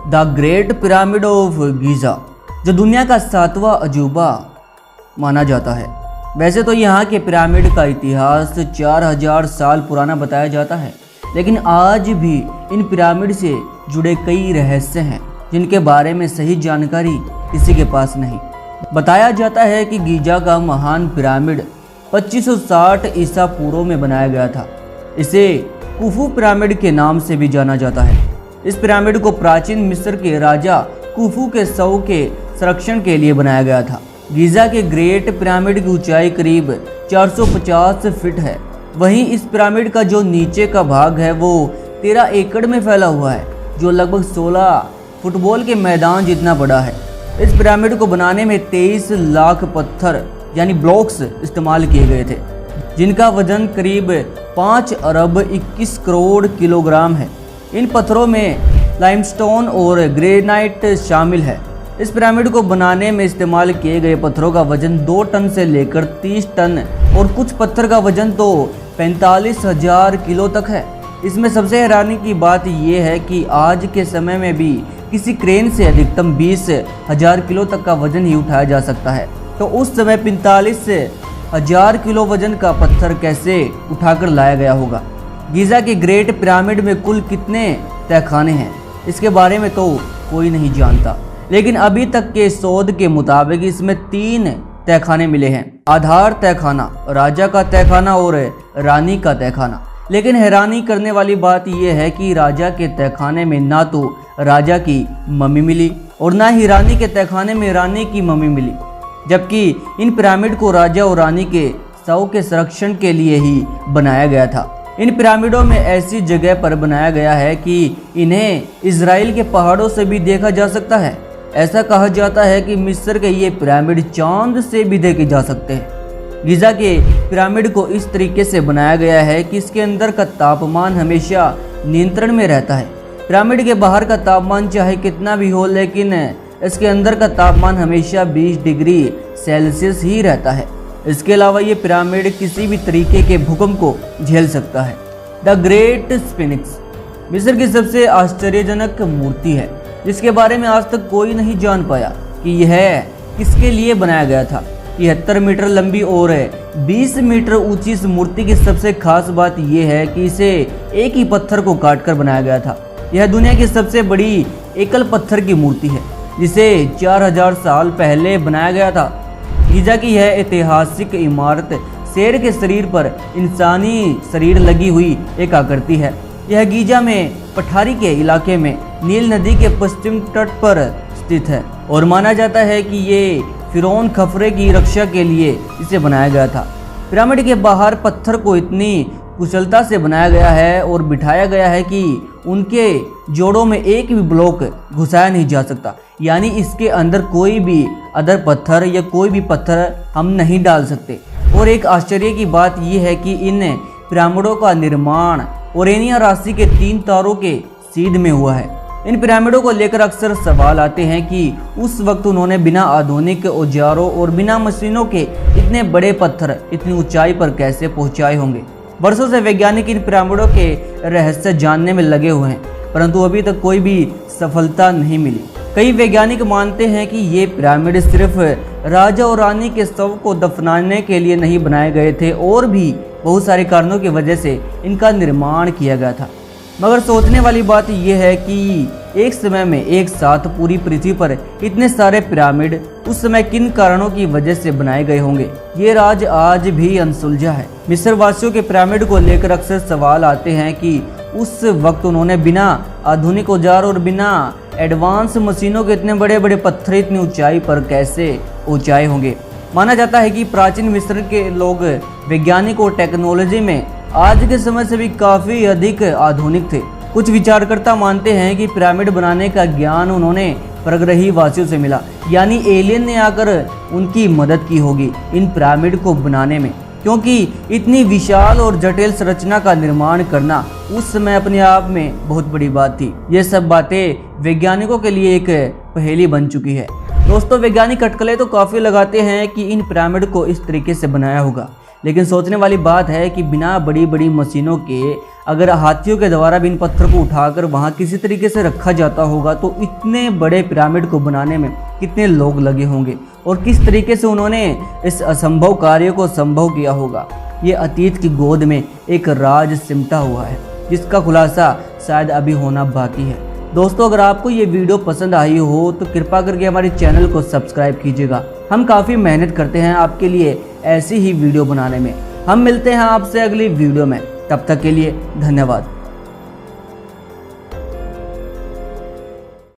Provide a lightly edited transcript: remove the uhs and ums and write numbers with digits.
The great pyramid of Giza, जो दुनिया का 7वां अजूबा माना जाता है। वैसे तो यहाँ के पिरामिड का इतिहास 4000 साल पुराना बताया जाता है, लेकिन आज भी इन पिरामिड से जुड़े कई रहस्य हैं जिनके बारे में सही जानकारी किसी के पास नहीं। बताया जाता है कि गीज़ा का महान पिरामिड 2560 ईसा पूर्व में बनाया गया था। इसे कुफू पिरामिड के नाम से भी जाना जाता है। इस पिरामिड को प्राचीन मिस्र के राजा कुफू के शव के संरक्षण के लिए बनाया गया था। गीज़ा के ग्रेट पिरामिड की ऊंचाई करीब 450 फीट है। वहीं इस पिरामिड का जो नीचे का भाग है वो 13 एकड़ में फैला हुआ है, जो लगभग 16 फुटबॉल के मैदान जितना बड़ा है। इस पिरामिड को बनाने में 23 लाख पत्थर यानी ब्लॉक्स इस्तेमाल किए गए थे, जिनका वजन करीब 5 अरब 21 करोड़ किलोग्राम है। इन पत्थरों में लाइमस्टोन और ग्रेनाइट शामिल है। इस पिरामिड को बनाने में इस्तेमाल किए गए पत्थरों का वजन 2 टन से लेकर 30 टन और कुछ पत्थर का वजन तो 45,000 किलो तक है। इसमें सबसे हैरानी की बात यह है कि आज के समय में भी किसी क्रेन से अधिकतम 20,000 किलो तक का वजन ही उठाया जा सकता है। तो उस समय 45,000 किलो वजन का पत्थर कैसे उठाकर लाया गया होगा। गीज़ा के ग्रेट पिरामिड में कुल कितने तहखाने हैं, इसके बारे में तो कोई नहीं जानता, लेकिन अभी तक के शोध के मुताबिक इसमें 3 तहखाने मिले हैं। आधार तहखाना, राजा का तहखाना और रानी का तहखाना। लेकिन हैरानी करने वाली बात यह है कि राजा के तहखाने में ना तो राजा की मम्मी मिली और ना ही रानी के तहखाने में रानी की मम्मी मिली, जबकि इन पिरामिड को राजा और रानी के शव के संरक्षण के लिए ही बनाया गया था। इन पिरामिडों में ऐसी जगह पर बनाया गया है कि इन्हें इजराइल के पहाड़ों से भी देखा जा सकता है। ऐसा कहा जाता है कि मिस्र के ये पिरामिड चांद से भी देखे जा सकते हैं। गीज़ा के पिरामिड को इस तरीके से बनाया गया है कि इसके अंदर का तापमान हमेशा नियंत्रण में रहता है। पिरामिड के बाहर का तापमान चाहे कितना भी हो, लेकिन इसके अंदर का तापमान हमेशा 20 डिग्री सेल्सियस ही रहता है। इसके अलावा ये पिरामिड किसी भी तरीके के भूकंप को झेल सकता है। द ग्रेट स्फिंक्स मिस्र की सबसे आश्चर्यजनक मूर्ति है, जिसके बारे में आज तक कोई नहीं जान पाया कि यह किसके लिए बनाया गया था। 73 मीटर लंबी और 20 मीटर ऊंची इस मूर्ति की सबसे खास बात यह है कि इसे एक ही पत्थर को काटकर बनाया गया था। यह दुनिया की सबसे बड़ी एकल पत्थर की मूर्ति है, जिसे 4000 साल पहले बनाया गया था। गीज़ा की यह ऐतिहासिक इमारत शेर के शरीर पर इंसानी शरीर लगी हुई एक आकृति है। यह गीज़ा में पठारी के इलाके में नील नदी के पश्चिम तट पर स्थित है और माना जाता है कि ये फिरौन खफरे की रक्षा के लिए इसे बनाया गया था। पिरामिड के बाहर पत्थर को इतनी कुशलता से बनाया गया है और बिठाया गया है कि उनके जोड़ों में एक भी ब्लॉक घुसाया नहीं जा सकता, यानी इसके अंदर कोई भी अदर पत्थर या कोई भी पत्थर हम नहीं डाल सकते। और एक आश्चर्य की बात यह है कि इन पिरामिडों का निर्माण ओरेनिया राशि के 3 तारों के सीध में हुआ है। इन पिरामिडों को लेकर अक्सर सवाल आते हैं कि उस वक्त उन्होंने बिना आधुनिक औजारों और बिना मशीनों के इतने बड़े पत्थर इतनी ऊंचाई पर कैसे पहुंचाए होंगे। वर्षों से वैज्ञानिक इन पिरामिडों के रहस्य जानने में लगे हुए हैं, परंतु अभी तक कोई भी सफलता नहीं मिली। कई वैज्ञानिक मानते हैं कि ये पिरामिड सिर्फ राजा और रानी के शव को दफनाने के लिए नहीं बनाए गए थे, और भी बहुत सारे कारणों की वजह से इनका निर्माण किया गया था। मगर सोचने वाली बात यह है कि एक समय में एक साथ पूरी पृथ्वी पर इतने सारे पिरामिड उस समय किन कारणों की वजह से बनाए गए होंगे, ये राज आज भी अनसुलझा है। मिस्र वासियों के पिरामिड को लेकर अक्सर सवाल आते हैं कि उस वक्त उन्होंने बिना आधुनिक औजार और बिना एडवांस मशीनों के इतने बड़े बड़े पत्थर इतनी ऊंचाई पर कैसे ऊंचाए होंगे। माना जाता है कि प्राचीन मिस्र के लोग वैज्ञानिक और टेक्नोलॉजी में आज के समय से भी काफ़ी अधिक आधुनिक थे। कुछ विचारकर्ता मानते हैं कि पिरामिड बनाने का ज्ञान उन्होंने परग्रही वासियों से मिला, यानी एलियन ने आकर उनकी मदद की होगी इन पिरामिड को बनाने में, क्योंकि इतनी विशाल और जटिल संरचना का निर्माण करना उस समय अपने आप में बहुत बड़ी बात थी। ये सब बातें वैज्ञानिकों के लिए एक पहेली बन चुकी है। दोस्तों, वैज्ञानिक अटकलें तो काफ़ी लगाते हैं कि इन पिरामिड को इस तरीके से बनाया होगा, लेकिन सोचने वाली बात है कि बिना बड़ी बड़ी मशीनों के अगर हाथियों के द्वारा भी इन पत्थर को उठाकर वहाँ किसी तरीके से रखा जाता होगा तो इतने बड़े पिरामिड को बनाने में कितने लोग लगे होंगे और किस तरीके से उन्होंने इस असंभव कार्य को संभव किया होगा। ये अतीत की गोद में एक राज सिमटा हुआ है जिसका खुलासा शायद अभी होना बाकी है। दोस्तों, अगर आपको ये वीडियो पसंद आई हो तो कृपा करके हमारे चैनल को सब्सक्राइब कीजिएगा। हम काफ़ी मेहनत करते हैं आपके लिए ऐसी ही वीडियो बनाने में। हम मिलते हैं आपसे अगली वीडियो में, तब तक के लिए धन्यवाद।